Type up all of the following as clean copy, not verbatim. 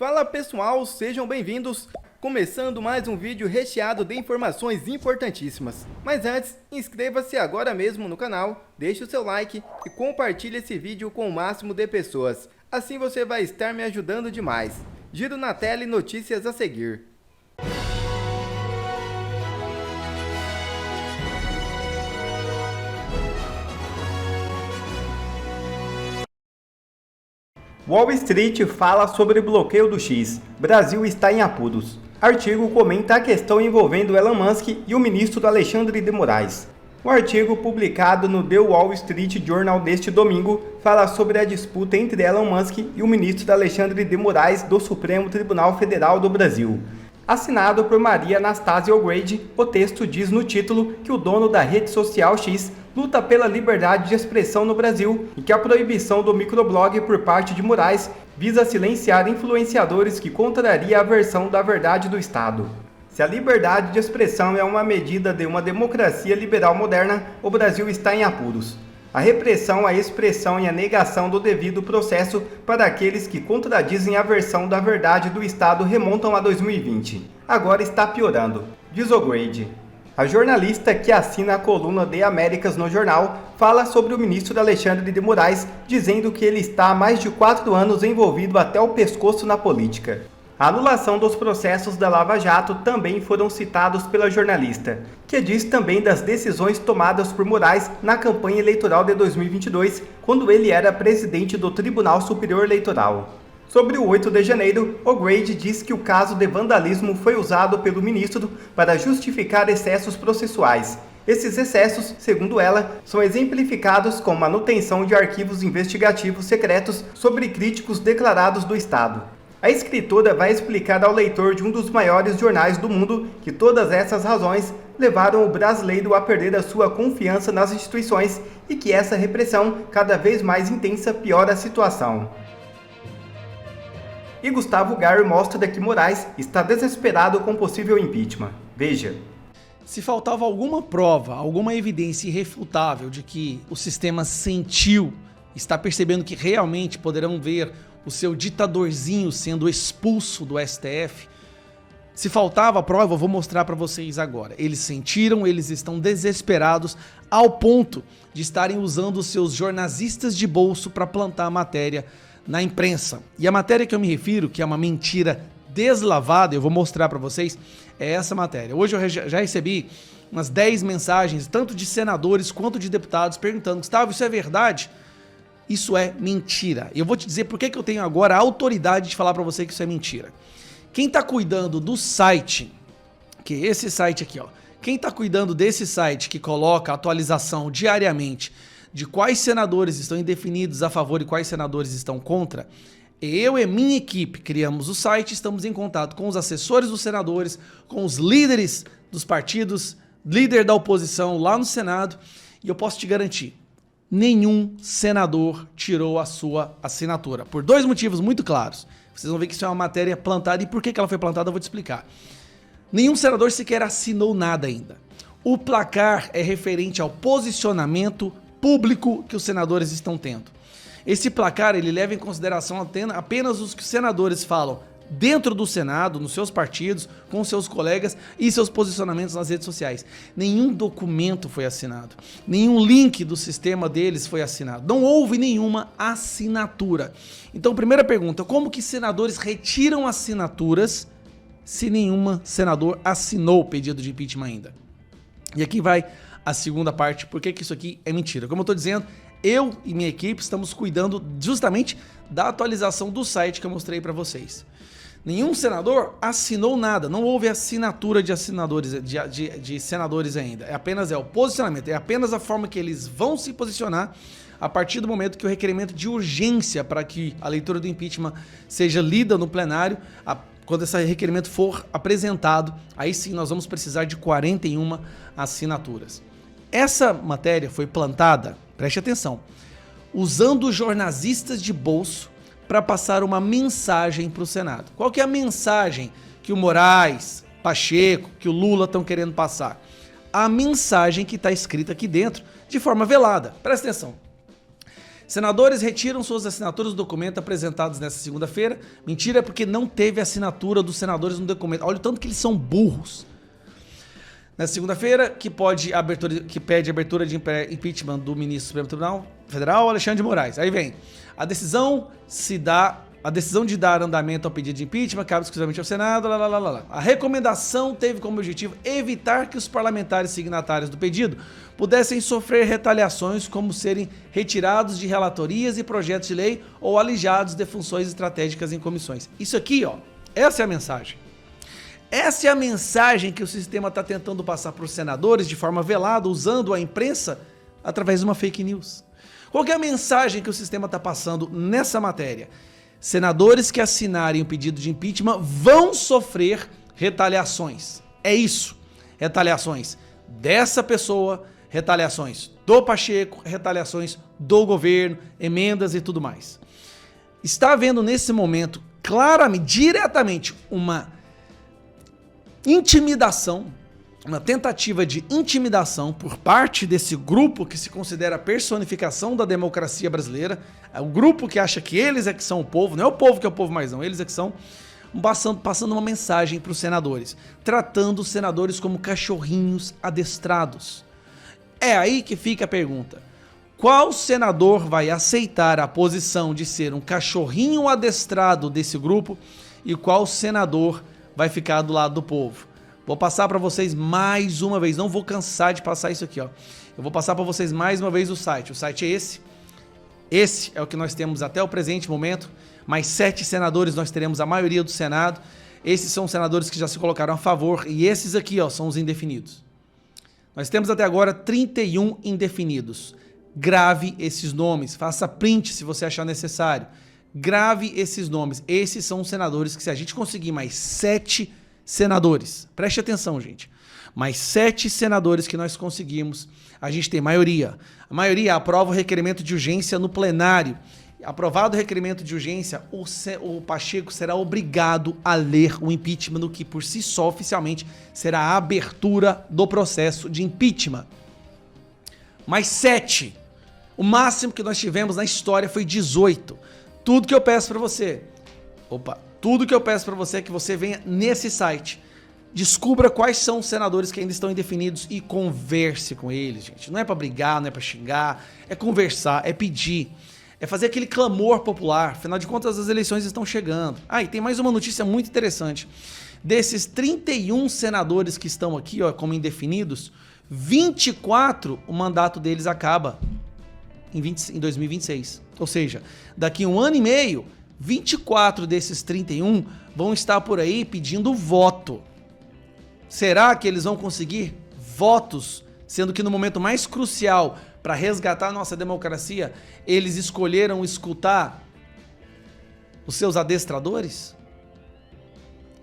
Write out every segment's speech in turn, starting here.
Fala pessoal, sejam bem-vindos! Começando mais um vídeo recheado de informações importantíssimas. Mas antes, inscreva-se agora mesmo no canal, deixe o seu like e compartilhe esse vídeo com o máximo de pessoas. Assim você vai estar me ajudando demais. Giro na tela e notícias a seguir. Wall Street fala sobre bloqueio do X. Brasil está em apuros. Artigo comenta a questão envolvendo Elon Musk e o ministro Alexandre de Moraes. O artigo publicado no The Wall Street Journal deste domingo fala sobre a disputa entre Elon Musk e o ministro Alexandre de Moraes do Supremo Tribunal Federal do Brasil. Assinado por Maria Anastasia O'Grady, o texto diz no título que o dono da rede social X luta pela liberdade de expressão no Brasil e que a proibição do microblog por parte de Moraes visa silenciar influenciadores que contraria a versão da verdade do Estado. Se a liberdade de expressão é uma medida de uma democracia liberal moderna, o Brasil está em apuros. A repressão, a expressão e a negação do devido processo para aqueles que contradizem a versão da verdade do Estado remontam a 2020. Agora está piorando, diz O'Grady. A jornalista que assina a coluna The Américas no jornal fala sobre o ministro Alexandre de Moraes, dizendo que ele está há mais de 4 anos envolvido até o pescoço na política. A anulação dos processos da Lava Jato também foram citados pela jornalista, que diz também das decisões tomadas por Moraes na campanha eleitoral de 2022, quando ele era presidente do Tribunal Superior Eleitoral. Sobre o 8 de janeiro, O'Grady diz que o caso de vandalismo foi usado pelo ministro para justificar excessos processuais. Esses excessos, segundo ela, são exemplificados com manutenção de arquivos investigativos secretos sobre críticos declarados do Estado. A escritora vai explicar ao leitor de um dos maiores jornais do mundo que todas essas razões levaram o brasileiro a perder a sua confiança nas instituições e que essa repressão, cada vez mais intensa, piora a situação. E Gustavo Garro mostra que Moraes está desesperado com possível impeachment. Veja. Se faltava alguma prova, alguma evidência irrefutável de que o sistema sentiu, está percebendo que realmente poderão ver o seu ditadorzinho sendo expulso do STF, se faltava a prova, eu vou mostrar para vocês agora. Eles sentiram, eles estão desesperados ao ponto de estarem usando os seus jornalistas de bolso para plantar a matéria na imprensa. E a matéria que eu me refiro, que é uma mentira deslavada, eu vou mostrar para vocês, é essa matéria. Hoje eu já recebi umas 10 mensagens, tanto de senadores quanto de deputados, perguntando: Gustavo, isso é verdade? Isso é mentira. E eu vou te dizer por que eu tenho agora a autoridade de falar para você que isso é mentira. Quem está cuidando do site, que é esse site aqui, ó. Quem está cuidando desse site que coloca atualização diariamente de quais senadores estão indefinidos a favor e quais senadores estão contra, eu e minha equipe criamos o site, estamos em contato com os assessores dos senadores, com os líderes dos partidos, líder da oposição lá no Senado, e eu posso te garantir, nenhum senador tirou a sua assinatura, por 2 motivos muito claros. Vocês vão ver que isso é uma matéria plantada, e por que ela foi plantada eu vou te explicar. Nenhum senador sequer assinou nada ainda. O placar é referente ao posicionamento público que os senadores estão tendo. Esse placar ele leva em consideração apenas os que os senadores falam dentro do Senado, nos seus partidos, com seus colegas e seus posicionamentos nas redes sociais. Nenhum documento foi assinado, nenhum link do sistema deles foi assinado, não houve nenhuma assinatura. Então, primeira pergunta, como que senadores retiram assinaturas se nenhum senador assinou o pedido de impeachment ainda? E aqui vai a segunda parte, por que isso aqui é mentira. Como eu estou dizendo, eu e minha equipe estamos cuidando justamente da atualização do site que eu mostrei para vocês. Nenhum senador assinou nada, não houve assinatura de senadores ainda. É o posicionamento, é apenas a forma que eles vão se posicionar a partir do momento que o requerimento de urgência para que a leitura do impeachment seja lida no plenário, quando esse requerimento for apresentado, aí sim nós vamos precisar de 41 assinaturas. Essa matéria foi plantada, preste atenção, usando jornalistas de bolso para passar uma mensagem para o Senado. Qual que é a mensagem que o Moraes, Pacheco, que o Lula estão querendo passar? A mensagem que está escrita aqui dentro de forma velada. Presta atenção. Senadores retiram suas assinaturas do documento apresentados nesta segunda-feira. Mentira, porque não teve assinatura dos senadores no documento. Olha o tanto que eles são burros. Nesta segunda-feira, que pede abertura de impeachment do ministro do Supremo Tribunal Federal, Alexandre de Moraes. Aí vem, a decisão de dar andamento ao pedido de impeachment cabe exclusivamente ao Senado, A recomendação teve como objetivo evitar que os parlamentares signatários do pedido pudessem sofrer retaliações, como serem retirados de relatorias e projetos de lei ou alijados de funções estratégicas em comissões. Isso aqui, ó, essa é a mensagem. Essa é a mensagem que o sistema está tentando passar para os senadores de forma velada, usando a imprensa através de uma fake news. Qual que é a mensagem que o sistema está passando nessa matéria? Senadores que assinarem o pedido de impeachment vão sofrer retaliações. É isso. Retaliações dessa pessoa, retaliações do Pacheco, retaliações do governo, emendas e tudo mais. Está havendo nesse momento, claramente, diretamente, uma intimidação, uma tentativa de intimidação por parte desse grupo que se considera a personificação da democracia brasileira, é o grupo que acha que eles é que são o povo, não é o povo que é o povo mais não, eles é que são, passando uma mensagem para os senadores, tratando os senadores como cachorrinhos adestrados. É aí que fica a pergunta, qual senador vai aceitar a posição de ser um cachorrinho adestrado desse grupo e qual senador vai ficar do lado do povo? Vou passar para vocês mais uma vez, não vou cansar de passar isso aqui, ó. Eu vou passar para vocês mais uma vez o site. O site é esse. Esse é o que nós temos até o presente momento. Mais 7 senadores nós teremos a maioria do Senado. Esses são os senadores que já se colocaram a favor e esses aqui, ó, são os indefinidos. Nós temos até agora 31 indefinidos. Grave esses nomes, faça print se você achar necessário. Grave esses nomes. Esses são os senadores que, se a gente conseguir mais 7 senadores, preste atenção, gente, mais 7 senadores que nós conseguimos, a gente tem maioria. A maioria aprova o requerimento de urgência no plenário. Aprovado o requerimento de urgência, o Pacheco será obrigado a ler o impeachment, o que por si só oficialmente será a abertura do processo de impeachment. Mais 7. O máximo que nós tivemos na história foi 18. Tudo que eu peço para você, tudo que eu peço para você é que você venha nesse site, descubra quais são os senadores que ainda estão indefinidos e converse com eles, gente. Não é para brigar, não é para xingar, é conversar, é pedir, é fazer aquele clamor popular. Afinal de contas, as eleições estão chegando. E tem mais uma notícia muito interessante. Desses 31 senadores que estão aqui, ó, como indefinidos, 24, o mandato deles acaba em 2026. Ou seja, daqui a 1 ano e meio, 24 desses 31 vão estar por aí pedindo voto. Será que eles vão conseguir votos, sendo que no momento mais crucial para resgatar a nossa democracia, eles escolheram escutar os seus adestradores?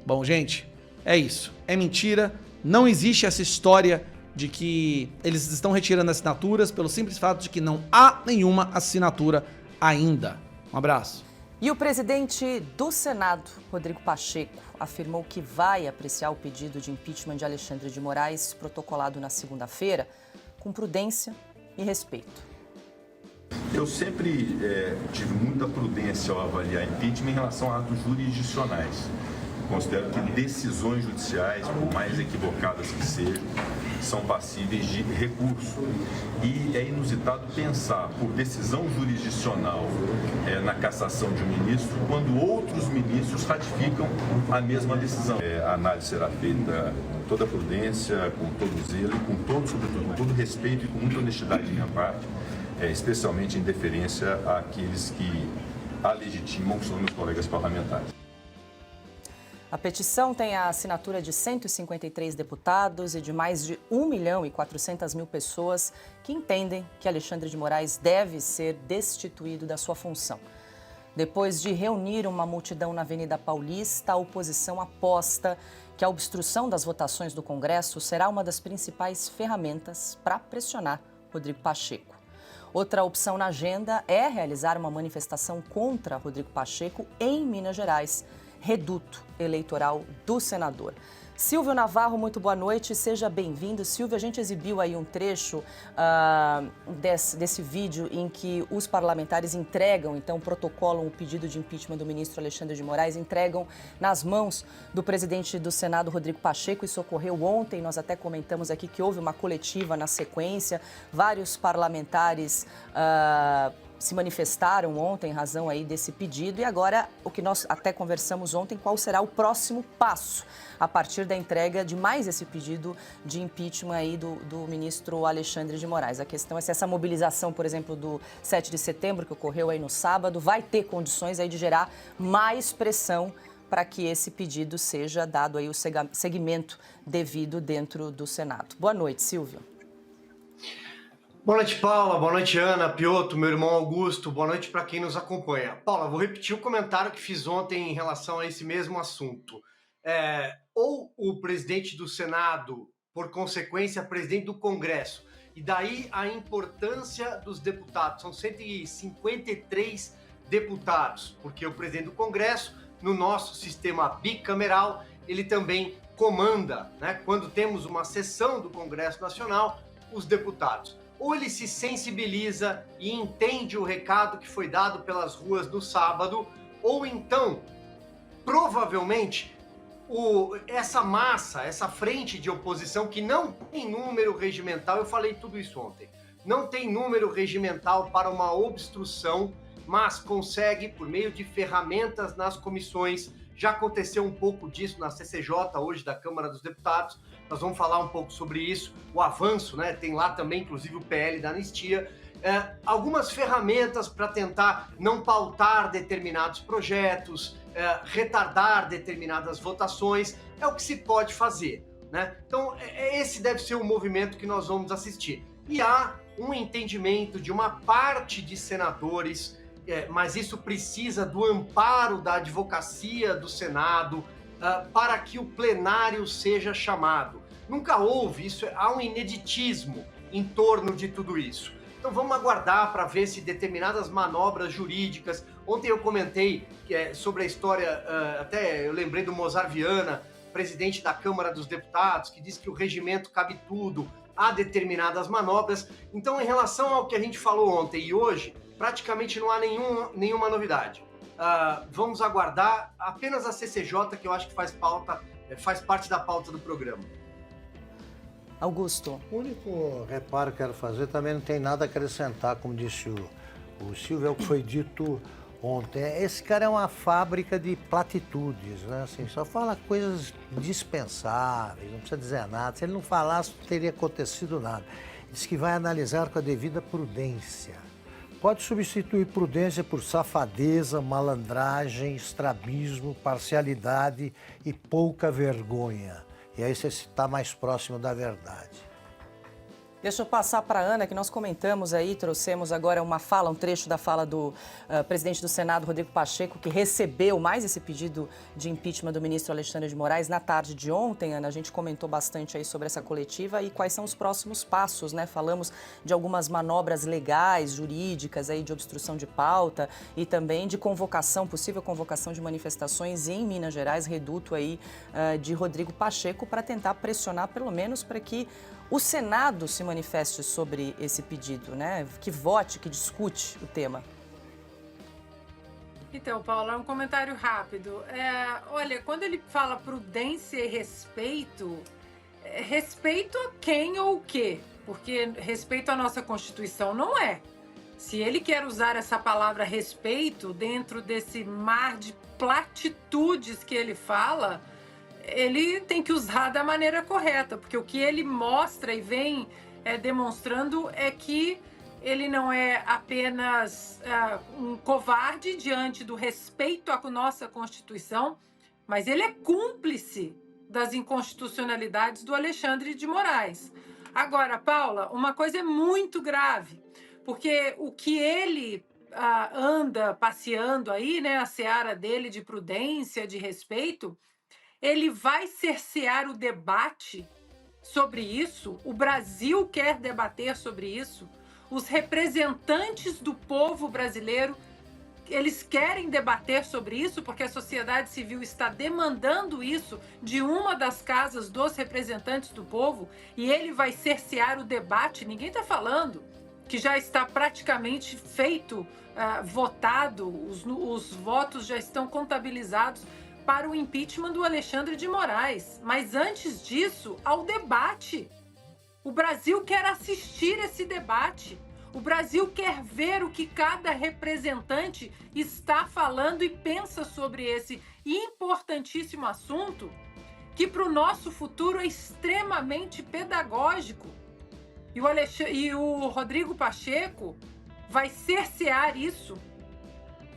Bom, gente, é isso. É mentira. Não existe essa história de que eles estão retirando assinaturas pelo simples fato de que não há nenhuma assinatura ainda. Um abraço. E o presidente do Senado, Rodrigo Pacheco, afirmou que vai apreciar o pedido de impeachment de Alexandre de Moraes, protocolado na segunda-feira, com prudência e respeito. Eu sempre tive muita prudência ao avaliar impeachment em relação a atos jurisdicionais. Considero que decisões judiciais, por mais equivocadas que sejam, são passíveis de recurso. E é inusitado pensar por decisão jurisdicional na cassação de um ministro, quando outros ministros ratificam a mesma decisão. A análise será feita com toda prudência, com todo zelo, sobretudo com todo respeito e com muita honestidade de minha parte, especialmente em deferência àqueles que a legitimam, que são meus colegas parlamentares. A petição tem a assinatura de 153 deputados e de mais de 1.400.000 pessoas que entendem que Alexandre de Moraes deve ser destituído da sua função. Depois de reunir uma multidão na Avenida Paulista, a oposição aposta que a obstrução das votações do Congresso será uma das principais ferramentas para pressionar Rodrigo Pacheco. Outra opção na agenda é realizar uma manifestação contra Rodrigo Pacheco em Minas Gerais, reduto eleitoral do senador. Silvio Navarro, muito boa noite, seja bem-vindo. Silvio, a gente exibiu aí um trecho desse vídeo em que os parlamentares entregam, então, protocolam o pedido de impeachment do ministro Alexandre de Moraes, entregam nas mãos do presidente do Senado, Rodrigo Pacheco. Isso ocorreu ontem, nós até comentamos aqui que houve uma coletiva na sequência, vários parlamentares se manifestaram ontem em razão aí desse pedido, e agora o que nós até conversamos ontem, qual será o próximo passo a partir da entrega de mais esse pedido de impeachment aí do ministro Alexandre de Moraes. A questão é se essa mobilização, por exemplo, do 7 de setembro, que ocorreu aí no sábado, vai ter condições aí de gerar mais pressão para que esse pedido seja dado aí o seguimento devido dentro do Senado. Boa noite, Silvio. Boa noite, Paula. Boa noite, Ana, Piotr, meu irmão Augusto. Boa noite para quem nos acompanha. Paula, vou repetir o comentário que fiz ontem em relação a esse mesmo assunto. Ou o presidente do Senado, por consequência, presidente do Congresso, e daí a importância dos deputados. São 153 deputados, porque o presidente do Congresso, no nosso sistema bicameral, ele também comanda, né, quando temos uma sessão do Congresso Nacional, os deputados. Ou ele se sensibiliza e entende o recado que foi dado pelas ruas no sábado, ou então, provavelmente, essa massa, essa frente de oposição que não tem número regimental, eu falei tudo isso ontem, não tem número regimental para uma obstrução, mas consegue, por meio de ferramentas nas comissões, já aconteceu um pouco disso na CCJ hoje da Câmara dos Deputados, nós vamos falar um pouco sobre isso, o avanço, né? Tem lá também, inclusive, o PL da anistia, algumas ferramentas para tentar não pautar determinados projetos, retardar determinadas votações, é o que se pode fazer, né? Então, esse deve ser o movimento que nós vamos assistir. E há um entendimento de uma parte de senadores, mas isso precisa do amparo da advocacia do Senado para que o plenário seja chamado. Nunca houve isso, há um ineditismo em torno de tudo isso. Então vamos aguardar para ver se determinadas manobras jurídicas... Ontem eu comentei sobre a história, até eu lembrei do Mozart Viana, presidente da Câmara dos Deputados, que diz que o regimento cabe tudo, há determinadas manobras. Então, em relação ao que a gente falou ontem e hoje, praticamente não há nenhuma novidade. Vamos aguardar apenas a CCJ, que eu acho que faz parte da pauta do programa. Augusto. O único reparo que quero fazer, também não tem nada a acrescentar, como disse o Silvio, é o que foi dito ontem. Esse cara é uma fábrica de platitudes, né? Assim, só fala coisas dispensáveis, não precisa dizer nada. Se ele não falasse, não teria acontecido nada. Diz que vai analisar com a devida prudência. Pode substituir prudência por safadeza, malandragem, estrabismo, parcialidade e pouca vergonha. E aí você está mais próximo da verdade. Deixa eu passar para a Ana, que nós comentamos aí, trouxemos agora um trecho da fala do presidente do Senado, Rodrigo Pacheco, que recebeu mais esse pedido de impeachment do ministro Alexandre de Moraes na tarde de ontem. Ana, a gente comentou bastante aí sobre essa coletiva e quais são os próximos passos, né? Falamos de algumas manobras legais, jurídicas aí de obstrução de pauta e também de possível convocação de manifestações em Minas Gerais, reduto aí de Rodrigo Pacheco, para tentar pressionar pelo menos para que o Senado se manifeste sobre esse pedido, né? Que vote, que discute o tema. Então, Paula, um comentário rápido. Olha, quando ele fala prudência e respeito, respeito a quem ou o quê? Porque respeito à nossa Constituição não é. Se ele quer usar essa palavra respeito dentro desse mar de platitudes que ele fala, ele tem que usar da maneira correta, porque o que ele mostra e vem demonstrando é que ele não é apenas um covarde diante do respeito à nossa Constituição, mas ele é cúmplice das inconstitucionalidades do Alexandre de Moraes. Agora, Paula, uma coisa é muito grave, porque o que ele anda passeando aí, né, a seara dele de prudência, de respeito, ele vai cercear o debate sobre isso, o Brasil quer debater sobre isso, os representantes do povo brasileiro eles querem debater sobre isso porque a sociedade civil está demandando isso de uma das casas dos representantes do povo e ele vai cercear o debate. Ninguém está falando que já está praticamente feito, votado, os votos já estão contabilizados para o impeachment do Alexandre de Moraes. Mas antes disso, ao debate. O Brasil quer assistir esse debate. O Brasil quer ver o que cada representante está falando e pensa sobre esse importantíssimo assunto, que para o nosso futuro é extremamente pedagógico. E o Rodrigo Pacheco vai cercear isso,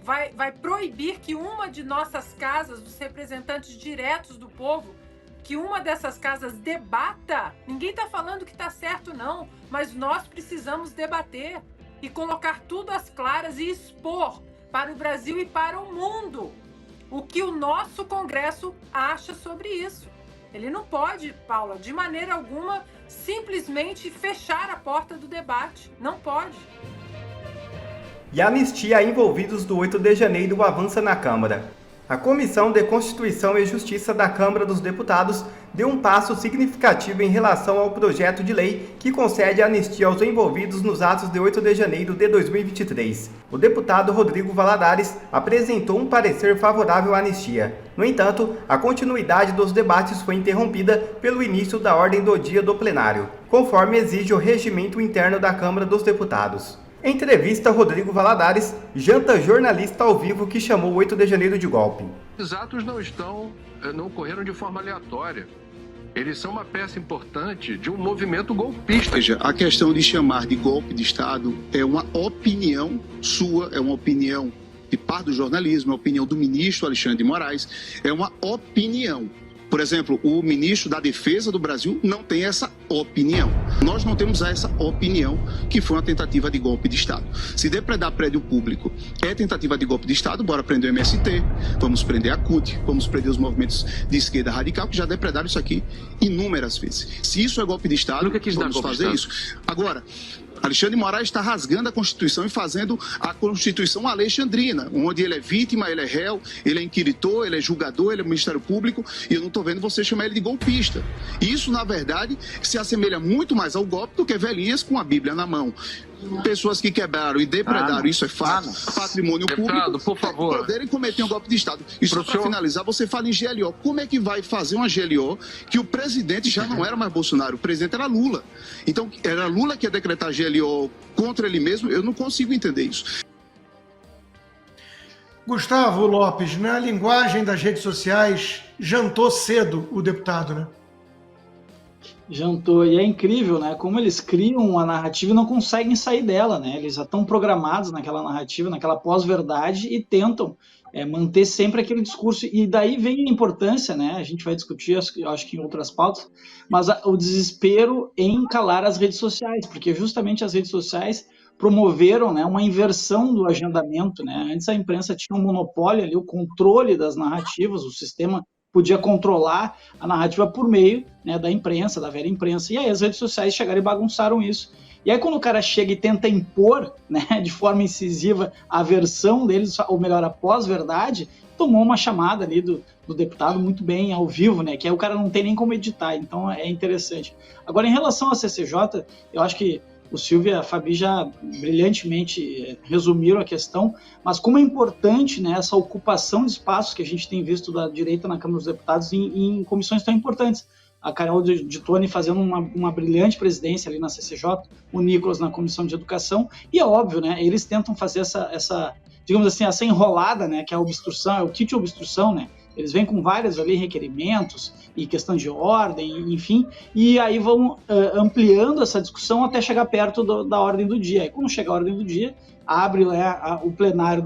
vai proibir que uma de nossas casas, dos representantes diretos do povo, que uma dessas casas debata. Ninguém está falando que está certo, não, mas nós precisamos debater e colocar tudo às claras e expor para o Brasil e para o mundo o que o nosso Congresso acha sobre isso. Ele não pode, Paula, de maneira alguma, simplesmente fechar a porta do debate. Não pode. E a anistia a envolvidos do 8 de janeiro avança na Câmara. A Comissão de Constituição e Justiça da Câmara dos Deputados deu um passo significativo em relação ao projeto de lei que concede anistia aos envolvidos nos atos de 8 de janeiro de 2023. O deputado Rodrigo Valadares apresentou um parecer favorável à anistia. No entanto, a continuidade dos debates foi interrompida pelo início da ordem do dia do plenário, conforme exige o regimento interno da Câmara dos Deputados. Em entrevista, Rodrigo Valadares janta jornalista ao vivo que chamou o 8 de janeiro de golpe. Os atos não ocorreram de forma aleatória. Eles são uma peça importante de um movimento golpista. Veja, a questão de chamar de golpe de Estado é uma opinião sua, é uma opinião de parte do jornalismo, é uma opinião do ministro Alexandre de Moraes, é uma opinião. Por exemplo, o ministro da Defesa do Brasil não tem essa opinião. Nós não temos essa opinião que foi uma tentativa de golpe de Estado. Se depredar prédio público é tentativa de golpe de Estado, bora prender o MST, vamos prender a CUT, vamos prender os movimentos de esquerda radical que já depredaram isso aqui inúmeras vezes. Se isso é golpe de Estado, vamos fazer isso. Agora, Alexandre de Moraes está rasgando a Constituição e fazendo a Constituição alexandrina, onde ele é vítima, ele é réu, ele é inquiritor, ele é julgador, ele é Ministério Público, e eu não estou vendo você chamar ele de golpista. Isso, na verdade, se assemelha muito mais ao golpe do que velhinhas com a Bíblia na mão. Pessoas que quebraram e depredaram, isso é fato, patrimônio público, por favor, poderem cometer um golpe de Estado. E só para finalizar, você fala em GLO. Como é que vai fazer uma GLO que o presidente já não era mais Bolsonaro, o presidente era Lula? Então, era Lula que ia decretar GLO contra ele mesmo? Eu não consigo entender isso. Gustavo Lopes, na linguagem das redes sociais, jantou cedo o deputado, né? Jantou, e é incrível, né? Como eles criam uma narrativa e não conseguem sair dela, né? Eles já estão programados naquela narrativa, naquela pós-verdade e tentam manter sempre aquele discurso. E daí vem a importância, né? A gente vai discutir, acho que em outras pautas, mas o desespero em calar as redes sociais, porque justamente as redes sociais promoveram, né, uma inversão do agendamento, né? Antes a imprensa tinha um monopólio ali, o controle das narrativas, o sistema podia controlar a narrativa por meio, né, da imprensa, da velha imprensa, e aí as redes sociais chegaram e bagunçaram isso. E aí quando o cara chega e tenta impor, né, de forma incisiva a versão deles, ou melhor, a pós-verdade, tomou uma chamada ali do deputado muito bem ao vivo, né, que aí o cara não tem nem como editar, então é interessante. Agora, em relação à CCJ, eu acho que o Silvio e a Fabi já brilhantemente resumiram a questão, mas como é importante, né, essa ocupação de espaços que a gente tem visto da direita na Câmara dos Deputados em comissões tão importantes. A Carol de Tone fazendo uma brilhante presidência ali na CCJ, o Nicolas na Comissão de Educação, e é óbvio, né, eles tentam fazer essa digamos assim, essa enrolada, né, que é a obstrução, é o kit obstrução, né, eles vêm com vários ali requerimentos e questão de ordem, enfim, e aí vão ampliando essa discussão até chegar perto da ordem do dia. E quando chega a ordem do dia, abre o plenário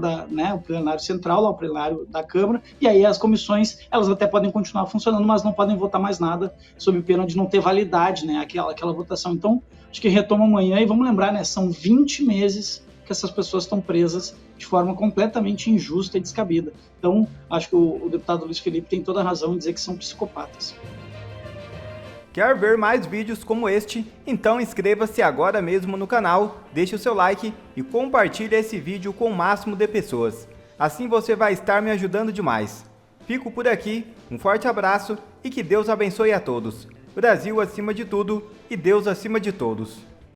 o plenário central, lá, o plenário da Câmara, e aí as comissões, elas até podem continuar funcionando, mas não podem votar mais nada, sob pena de não ter validade, né, aquela votação. Então, acho que retoma amanhã, e vamos lembrar, né, são 20 meses que essas pessoas estão presas de forma completamente injusta e descabida. Então, acho que o deputado Luiz Felipe tem toda a razão em dizer que são psicopatas. Quer ver mais vídeos como este? Então inscreva-se agora mesmo no canal, deixe o seu like e compartilhe esse vídeo com o máximo de pessoas. Assim você vai estar me ajudando demais. Fico por aqui, um forte abraço e que Deus abençoe a todos. Brasil acima de tudo e Deus acima de todos.